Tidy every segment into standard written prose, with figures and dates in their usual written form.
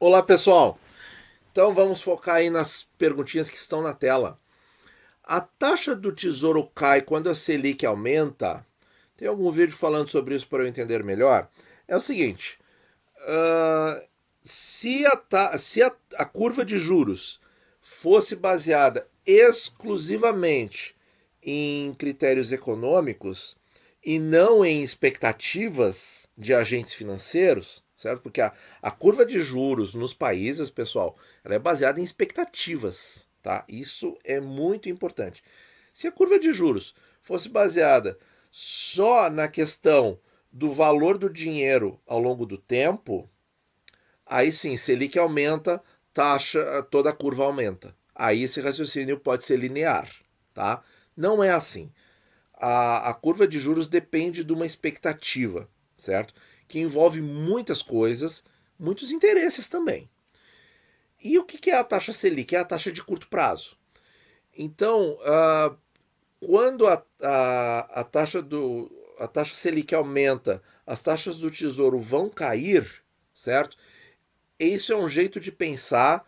Olá, pessoal. Então vamos focar aí nas perguntinhas que estão na tela. A taxa do Tesouro cai quando a Selic aumenta? Tem algum vídeo falando sobre isso para eu entender melhor? É o seguinte: ah, se a curva de juros fosse baseada exclusivamente em critérios econômicos e não em expectativas de agentes financeiros, certo? Porque a curva de juros nos países, pessoal, ela é baseada em expectativas, tá? Isso é muito importante. Se a curva de juros fosse baseada só na questão do valor do dinheiro ao longo do tempo, aí sim, Selic aumenta, taxa, toda a curva aumenta. Aí esse raciocínio pode ser linear, tá? Não é assim. A curva de juros depende de uma expectativa, certo? Que envolve muitas coisas, muitos interesses também. E o que é a taxa Selic? É a taxa de curto prazo. Então, quando a taxa Selic aumenta, as taxas do Tesouro vão cair, certo? Isso é um jeito de pensar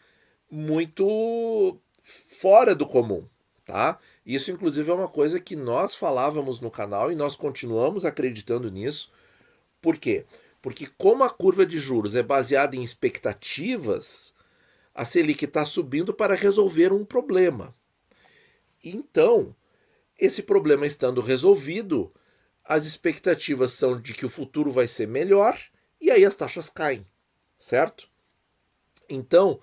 muito fora do comum, tá? Isso, inclusive, é uma coisa que nós falávamos no canal e nós continuamos acreditando nisso. Por quê? Porque, como a curva de juros é baseada em expectativas, a Selic está subindo para resolver um problema. Então, esse problema estando resolvido, as expectativas são de que o futuro vai ser melhor e aí as taxas caem, certo? Então,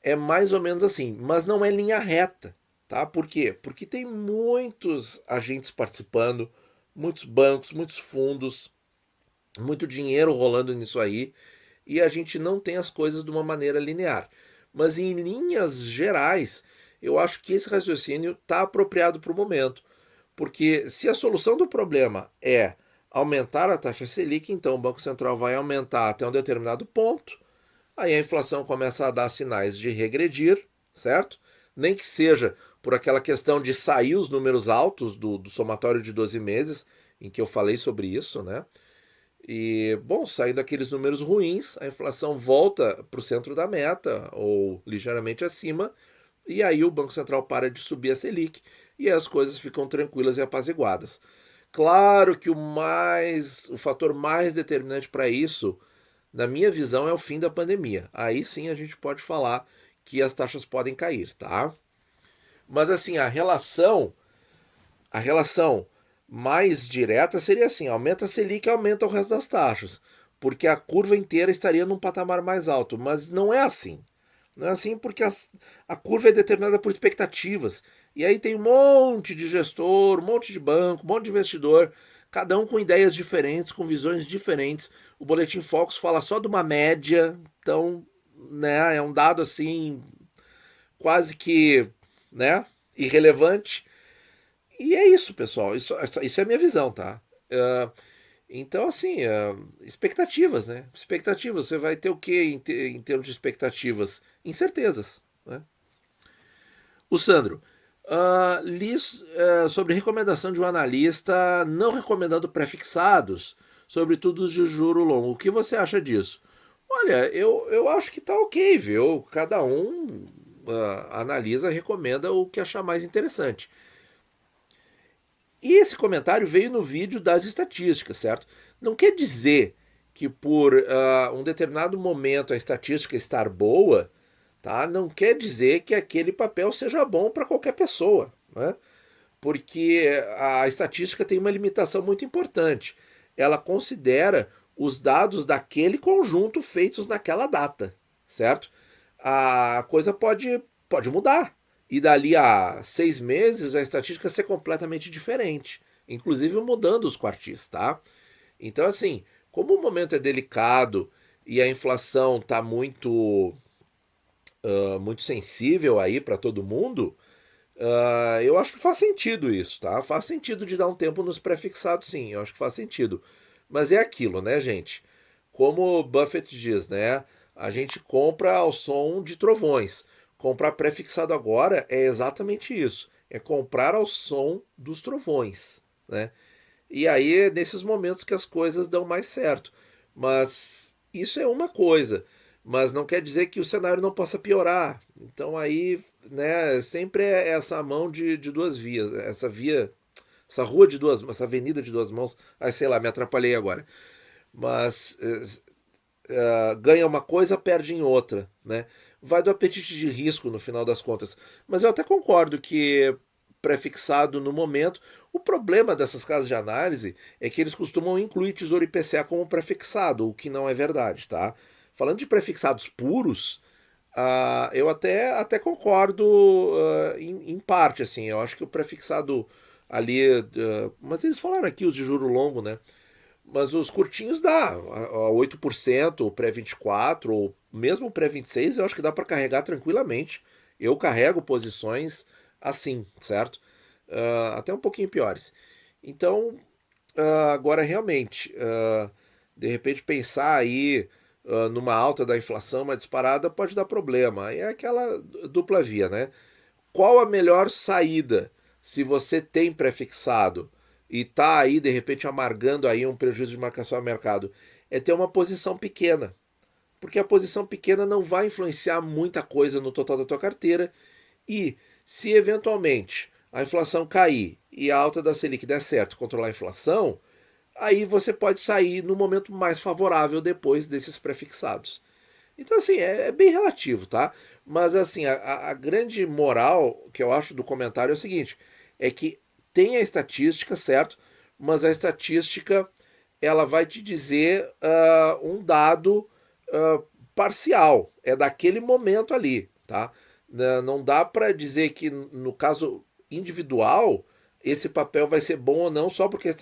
é mais ou menos assim, mas não é linha reta, tá? Por quê? Porque tem muitos agentes participando, muitos bancos, muitos fundos, muito dinheiro rolando nisso aí, e a gente não tem as coisas de uma maneira linear. Mas em linhas gerais, eu acho que esse raciocínio está apropriado para o momento. Porque se a solução do problema é aumentar a taxa Selic, então o Banco Central vai aumentar até um determinado ponto, aí a inflação começa a dar sinais de regredir, certo? Nem que seja por aquela questão de sair os números altos do somatório de 12 meses, em que eu falei sobre isso, né? E, bom, saindo aqueles números ruins, a inflação volta para o centro da meta, ou ligeiramente acima, e aí o Banco Central para de subir a Selic e as coisas ficam tranquilas e apaziguadas. Claro que o fator mais determinante para isso, na minha visão, é o fim da pandemia. Aí sim a gente pode falar que as taxas podem cair, tá? Mas assim, a relação mais direta seria assim: aumenta a Selic, aumenta o resto das taxas, porque a curva inteira estaria num patamar mais alto. Mas não é assim. Não é assim porque a curva é determinada por expectativas. E aí tem um monte de gestor, um monte de banco, um monte de investidor, cada um com ideias diferentes, com visões diferentes. O Boletim Focus fala só de uma média, então, né, é um dado assim quase que, né, irrelevante. E é isso, pessoal. Isso é a minha visão, tá? Então, assim, expectativas, né? Expectativas. Você vai ter o que em termos de expectativas? Incertezas, né? O Sandro, li sobre recomendação de um analista não recomendando prefixados, sobretudo os de juro longo. O que você acha disso? Olha, eu acho que tá ok, viu? Cada um analisa, recomenda o que achar mais interessante. E esse comentário veio no vídeo das estatísticas, certo? Não quer dizer que por um determinado momento a estatística estar boa, tá? Não quer dizer que aquele papel seja bom para qualquer pessoa, né? Porque a estatística tem uma limitação muito importante. Ela considera os dados daquele conjunto feitos naquela data, certo? A coisa pode mudar. E dali a 6 meses a estatística ser completamente diferente. Inclusive mudando os quartis, tá? Então, assim, como o momento é delicado e a inflação está muito sensível aí para todo mundo, eu acho que faz sentido isso, tá? Faz sentido de dar um tempo nos prefixados, sim, eu acho que faz sentido. Mas é aquilo, né, gente? Como Buffett diz, né? A gente compra ao som de trovões. Comprar prefixado agora é exatamente isso. É comprar ao som dos trovões, né? E aí é nesses momentos que as coisas dão mais certo. Mas isso é uma coisa. mas não quer dizer que o cenário não possa piorar. Então aí, né, sempre é essa mão de duas vias, essa rua de duas, essa avenida de duas mãos. Ai, sei lá, me atrapalhei agora. Mas ganha uma coisa, perde em outra, né? Vai do apetite de risco no final das contas. Mas eu até concordo que prefixado no momento. O problema dessas casas de análise é que eles costumam incluir Tesouro IPCA como prefixado, o que não é verdade, tá? Falando de prefixados puros, eu até concordo em parte, assim. Eu acho que o prefixado ali, mas eles falaram aqui os de juro longo, né? Mas os curtinhos dá, a 8%, o pré-24, ou mesmo o pré-26, eu acho que dá para carregar tranquilamente. Eu carrego posições assim, certo? Até um pouquinho piores. Então, agora realmente, de repente pensar aí numa alta da inflação, uma disparada, pode dar problema. É aquela dupla via, né? Qual a melhor saída se você tem prefixado e tá aí de repente amargando aí um prejuízo de marcação a mercado? É ter uma posição pequena, porque a posição pequena não vai influenciar muita coisa no total da tua carteira e se eventualmente a inflação cair e a alta da Selic der certo, controlar a inflação, aí você pode sair no momento mais favorável depois desses prefixados. Então, assim, é bem relativo, tá? Mas, assim, a grande moral que eu acho do comentário é o seguinte: é que tem a estatística, certo? Mas a estatística ela vai te dizer um dado parcial, é daquele momento ali, tá? Não dá para dizer que no caso individual esse papel vai ser bom ou não só porque a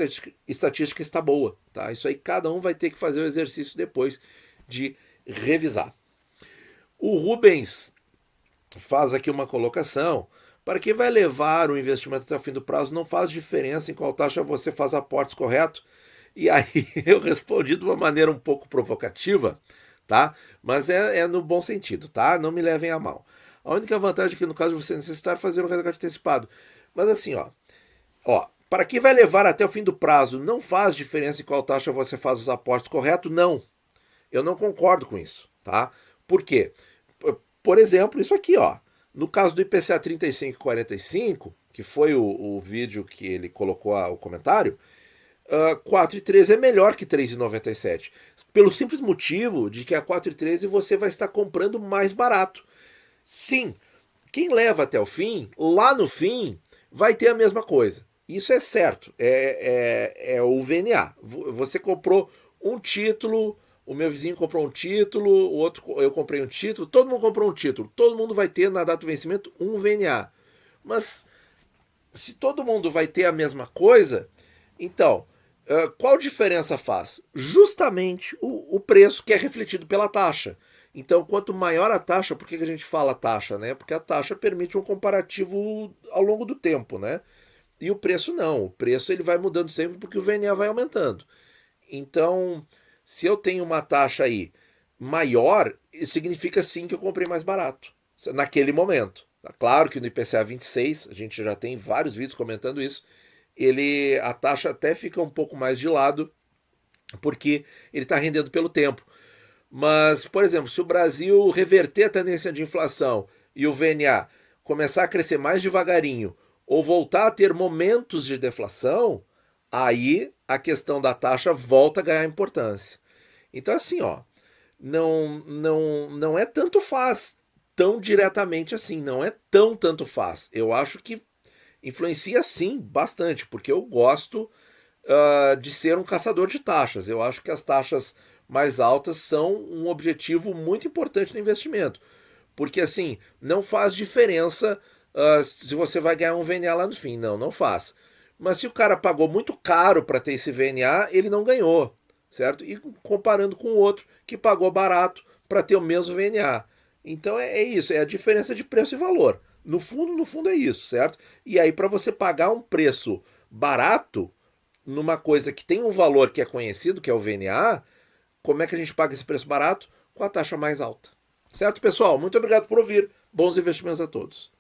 estatística está boa, tá? Isso aí cada um vai ter que fazer o exercício depois de revisar. O Rubens faz aqui uma colocação: para quem vai levar o investimento até o fim do prazo, não faz diferença em qual taxa você faz aportes, correto? E aí eu respondi de uma maneira um pouco provocativa, tá? Mas é no bom sentido, tá? Não me levem a mal. A única vantagem é que no caso de você necessitar fazer um resgate antecipado. Mas assim, para quem vai levar até o fim do prazo, não faz diferença em qual taxa você faz os aportes, correto? Não. Eu não concordo com isso, tá? Por quê? Por exemplo, isso aqui, no caso do IPCA 35,45, que foi o vídeo que ele colocou o comentário, 4,13 é melhor que 3,97. Pelo simples motivo de que a 4,13 você vai estar comprando mais barato. Sim, quem leva até o fim, lá no fim, vai ter a mesma coisa. Isso é certo, é o VNA. Você comprou um título, o meu vizinho comprou um título, o outro eu comprei um título, todo mundo comprou um título, todo mundo vai ter na data do vencimento um VNA. Mas se todo mundo vai ter a mesma coisa, então, qual diferença faz? Justamente o preço que é refletido pela taxa. Então, quanto maior a taxa, por que a gente fala taxa, né? Porque a taxa permite um comparativo ao longo do tempo, né? E o preço não. O preço ele vai mudando sempre porque o VNA vai aumentando. Então, se eu tenho uma taxa aí maior, significa sim que eu comprei mais barato naquele momento. Claro que no IPCA 26, a gente já tem vários vídeos comentando isso, a taxa até fica um pouco mais de lado, porque ele está rendendo pelo tempo. Mas, por exemplo, se o Brasil reverter a tendência de inflação e o VNA começar a crescer mais devagarinho ou voltar a ter momentos de deflação, aí a questão da taxa volta a ganhar importância. Então, assim, não é tanto faz tão diretamente assim, não é tão tanto faz. Eu acho que influencia sim bastante, porque eu gosto de ser um caçador de taxas. Eu acho que as taxas mais altas são um objetivo muito importante no investimento. Porque assim, não faz diferença se você vai ganhar um VNA lá no fim. Não faz. Mas se o cara pagou muito caro para ter esse VNA, ele não ganhou, certo? E comparando com o outro que pagou barato para ter o mesmo VNA. Então é isso, é a diferença de preço e valor. No fundo é isso, certo? E aí para você pagar um preço barato numa coisa que tem um valor que é conhecido, que é o VNA, como é que a gente paga esse preço barato? Com a taxa mais alta. Certo, pessoal? Muito obrigado por ouvir. Bons investimentos a todos.